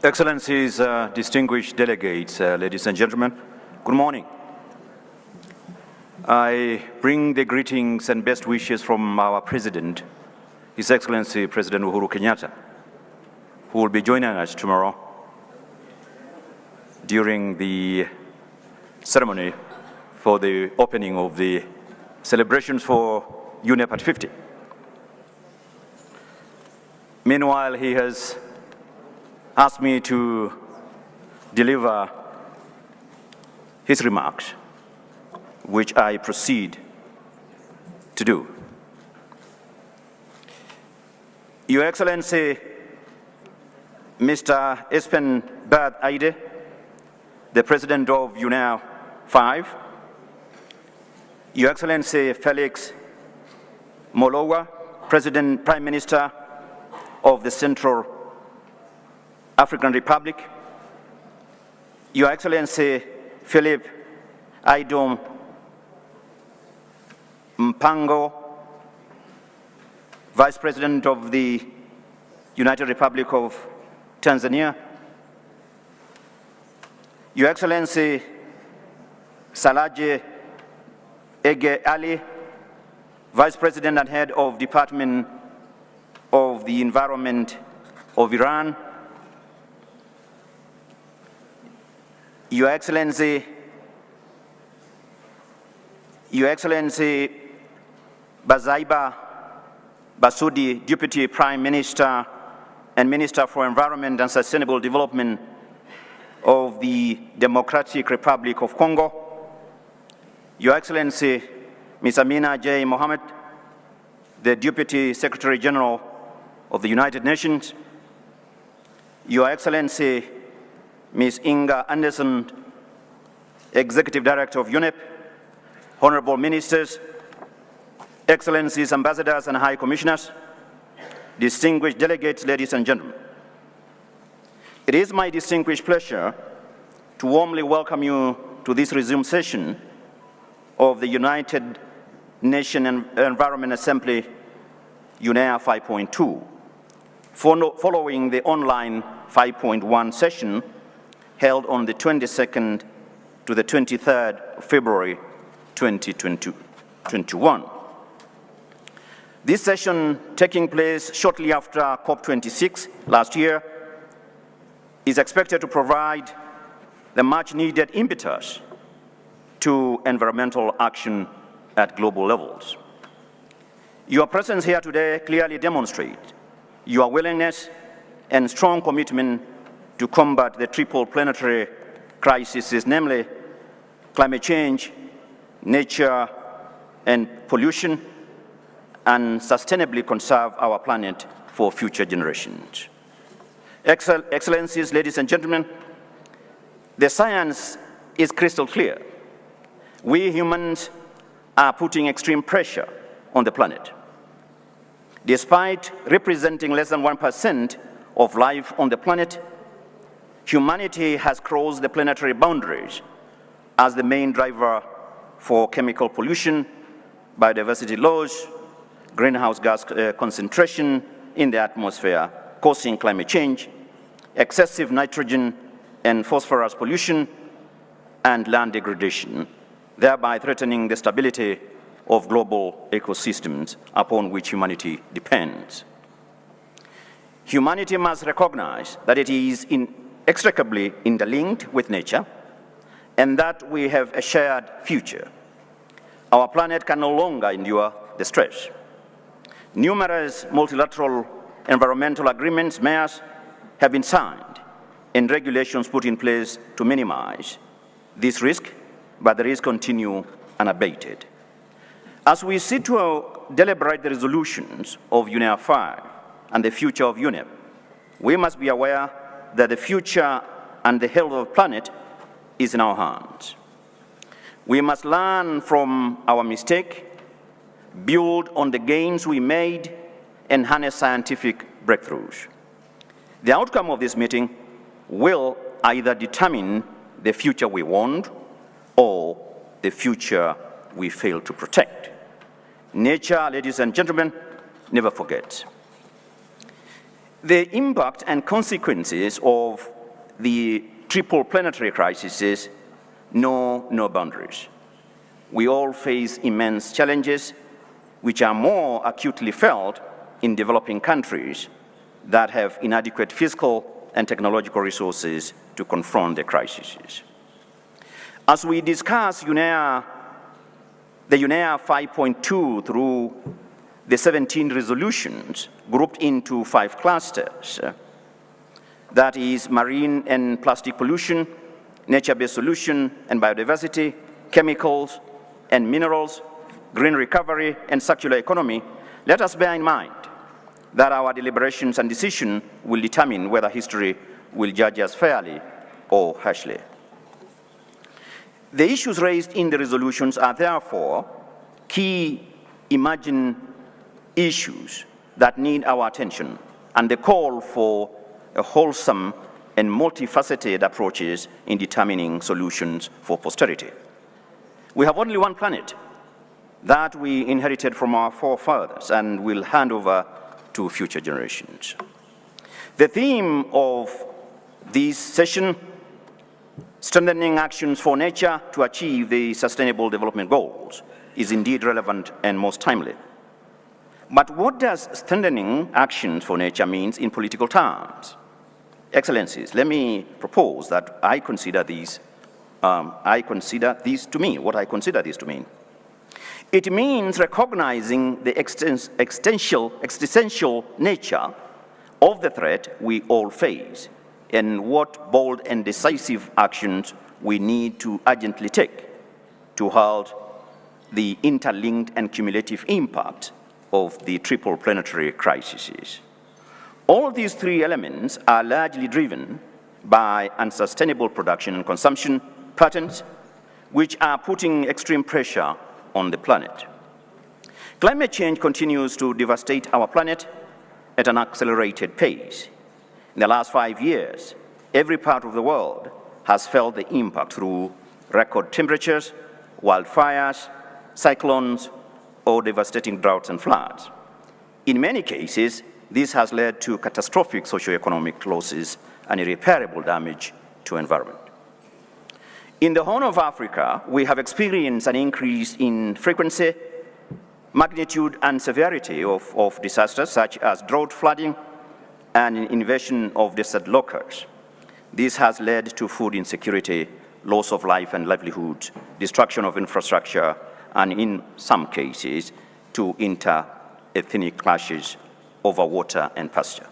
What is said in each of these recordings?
Excellencies, distinguished delegates, ladies and gentlemen, good morning. I bring the greetings and best wishes from our President, His Excellency President Uhuru Kenyatta, who will be joining us tomorrow during the ceremony for the opening of the celebrations for UNEP at 50. Meanwhile, he has asked me to deliver his remarks, which I proceed to do. Your Excellency, Mr. Espen Bad Aide, the President of UNEP 5, Your Excellency Felix Molowa, Prime Minister of the Central African Republic, Your Excellency Philip Aidom Mpango, Vice President of the United Republic of Tanzania, Your Excellency Salaje Ege Ali, Vice President and Head of Department of the Environment of Iran, Your Excellency Bazaiba Basudi, Deputy Prime Minister and Minister for Environment and Sustainable Development of the Democratic Republic of Congo, Your Excellency Ms. Amina J. Mohammed, the Deputy Secretary General of the United Nations, Your Excellency Ms. Inga Anderson, Executive Director of UNEP, Honorable Ministers, Excellencies, Ambassadors and High Commissioners, distinguished delegates, ladies and gentlemen. It is my distinguished pleasure to warmly welcome you to this resumed session of the United Nations Environment Assembly UNEA 5.2, following the online 5.1 session held on the 22nd to the 23rd of February 2021. This session, taking place shortly after COP26 last year, is expected to provide the much-needed impetus to environmental action at global levels. Your presence here today clearly demonstrates your willingness and strong commitment to combat the triple planetary crises, namely climate change, nature and pollution, and sustainably conserve our planet for future generations. Excellencies, ladies and gentlemen, the science is crystal clear. We humans are putting extreme pressure on the planet. Despite representing less than 1% of life on the planet, humanity has crossed the planetary boundaries as the main driver for chemical pollution, biodiversity loss, greenhouse gas concentration in the atmosphere, causing climate change, excessive nitrogen and phosphorus pollution, and land degradation, thereby threatening the stability of global ecosystems upon which humanity depends. Humanity must recognize that it is inextricably interlinked with nature and that we have a shared future. Our planet can no longer endure the stress. Numerous multilateral environmental agreements, MEAs, have been signed and regulations put in place to minimize this risk, but the risk continues unabated. As we sit to deliberate the resolutions of UNEP 5 and the future of UNEP, we must be aware that the future and the health of the planet is in our hands. We must learn from our mistake, build on the gains we made, and harness scientific breakthroughs. The outcome of this meeting will either determine the future we want or the future we fail to protect. Nature, ladies and gentlemen, never forgets. The impact and consequences of the triple planetary crises know no boundaries. We all face immense challenges which are more acutely felt in developing countries that have inadequate fiscal and technological resources to confront the crises. As we discuss the UNEA 5.2 through the 17 resolutions grouped into 5 clusters, that is marine and plastic pollution, nature-based solution and biodiversity, chemicals and minerals, green recovery and circular economy, let us bear in mind that our deliberations and decisions will determine whether history will judge us fairly or harshly. The issues raised in the resolutions are therefore key emerging issues that need our attention and the call for a wholesome and multifaceted approaches in determining solutions for posterity. We have only one planet that we inherited from our forefathers and will hand over to future generations. The theme of this session, strengthening actions for nature to achieve the Sustainable Development Goals, is indeed relevant and most timely. But what does strengthening actions for nature mean in political terms? Excellencies, let me propose that I consider these to mean. It means recognizing the existential nature of the threat we all face and what bold and decisive actions we need to urgently take to halt the interlinked and cumulative impact of the triple planetary crises. All these 3 elements are largely driven by unsustainable production and consumption patterns, which are putting extreme pressure on the planet. Climate change continues to devastate our planet at an accelerated pace. In the last 5 years, every part of the world has felt the impact through record temperatures, wildfires, cyclones, or devastating droughts and floods. In many cases, this has led to catastrophic socioeconomic losses and irreparable damage to environment. In the Horn of Africa, we have experienced an increase in frequency, magnitude, and severity of disasters such as drought, flooding, and invasion of desert locusts. This has led to food insecurity, loss of life and livelihood, destruction of infrastructure, and in some cases, to inter-ethnic clashes over water and pasture.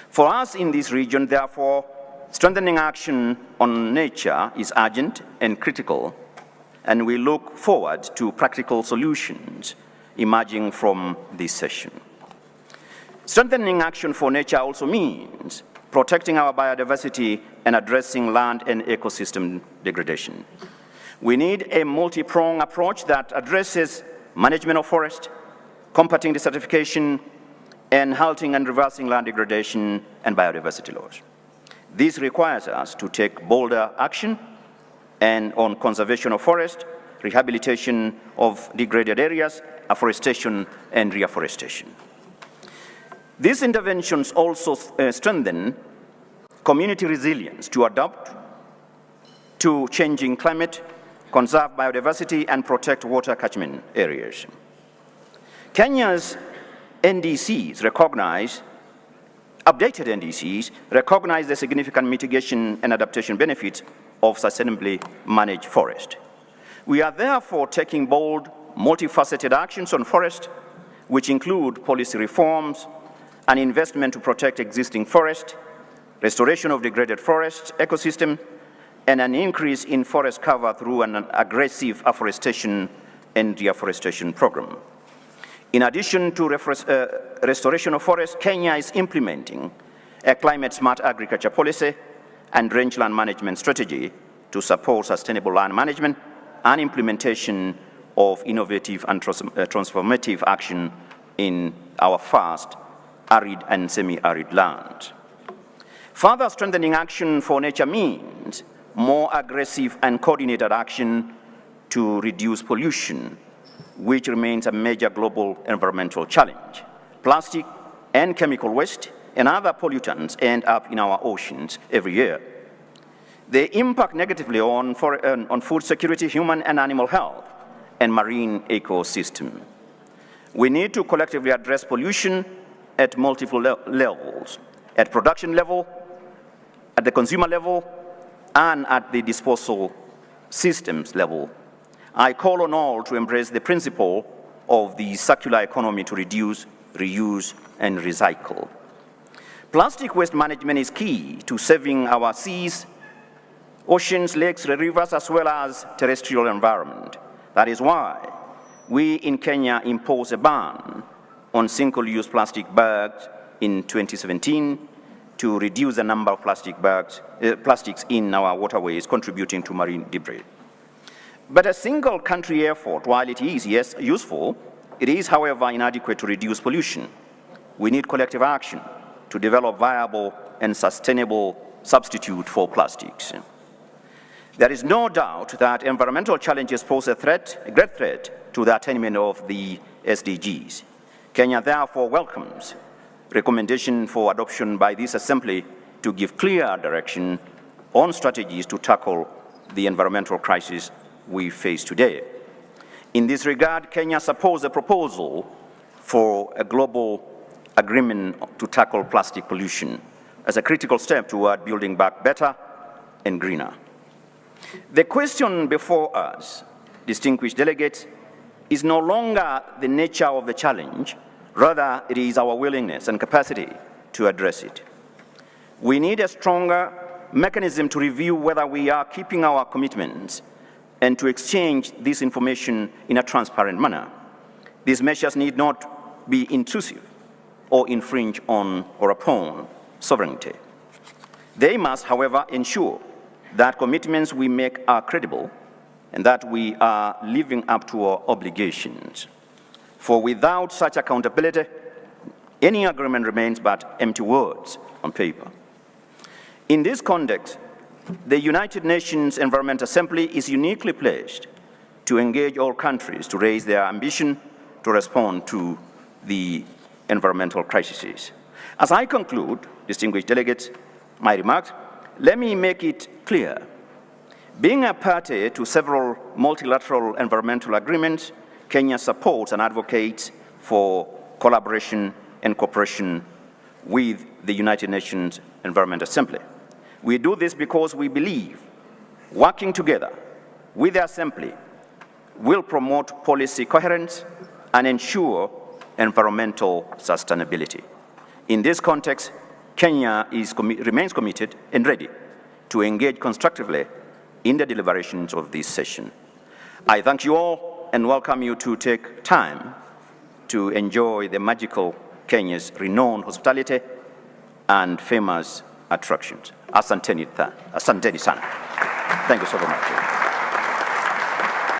For us in this region, therefore, strengthening action on nature is urgent and critical, and we look forward to practical solutions emerging from this session. Strengthening action for nature also means protecting our biodiversity and addressing land and ecosystem degradation. We need a multi-pronged approach that addresses management of forest, combating desertification, and halting and reversing land degradation and biodiversity loss. This requires us to take bolder action and on conservation of forest, rehabilitation of degraded areas, afforestation and reforestation. These interventions also strengthen community resilience to adapt to changing climate, conserve biodiversity, and protect water catchment areas. Kenya's updated NDCs recognize the significant mitigation and adaptation benefits of sustainably managed forest. We are therefore taking bold, multifaceted actions on forest, which include policy reforms and investment to protect existing forest, restoration of degraded forest ecosystem, and an increase in forest cover through an aggressive afforestation and reforestation program. In addition to restoration of forests, Kenya is implementing a climate-smart agriculture policy and rangeland management strategy to support sustainable land management and implementation of innovative and transformative action in our vast arid and semi-arid land. Further strengthening action for nature means more aggressive and coordinated action to reduce pollution, which remains a major global environmental challenge. Plastic and chemical waste and other pollutants end up in our oceans every year. They impact negatively on food security, human and animal health, and marine ecosystem. We need to collectively address pollution at multiple levels, at production level, at the consumer level, and at the disposal systems level. I call on all to embrace the principle of the circular economy to reduce, reuse, and recycle. Plastic waste management is key to saving our seas, oceans, lakes, rivers, as well as terrestrial environment. That is why we in Kenya imposed a ban on single-use plastic bags in 2017 to reduce the number of plastics in our waterways, contributing to marine debris. But a single country effort, while it is, yes, useful, it is, however, inadequate to reduce pollution. We need collective action to develop viable and sustainable substitute for plastics. There is no doubt that environmental challenges pose a great threat to the attainment of the SDGs. Kenya therefore welcomes recommendation for adoption by this Assembly to give clear direction on strategies to tackle the environmental crisis we face today. In this regard, Kenya supports a proposal for a global agreement to tackle plastic pollution as a critical step toward building back better and greener. The question before us, distinguished delegates, is no longer the nature of the challenge, rather it is our willingness and capacity to address it. We need a stronger mechanism to review whether we are keeping our commitments and to exchange this information in a transparent manner. These measures need not be intrusive or infringe on or upon sovereignty. They must, however, ensure that commitments we make are credible and that we are living up to our obligations. For without such accountability, any agreement remains but empty words on paper. In this context, the United Nations Environment Assembly is uniquely placed to engage all countries to raise their ambition to respond to the environmental crises. As I conclude, distinguished delegates, my remarks, let me make it clear. Being a party to several multilateral environmental agreements, Kenya supports and advocates for collaboration and cooperation with the United Nations Environment Assembly. We do this because we believe working together with the Assembly will promote policy coherence and ensure environmental sustainability. In this context, Kenya remains committed and ready to engage constructively in the deliberations of this session. I thank you all and welcome you to take time to enjoy the magical Kenya's renowned hospitality and famous attractions. Asanteni sana. Thank you so very much.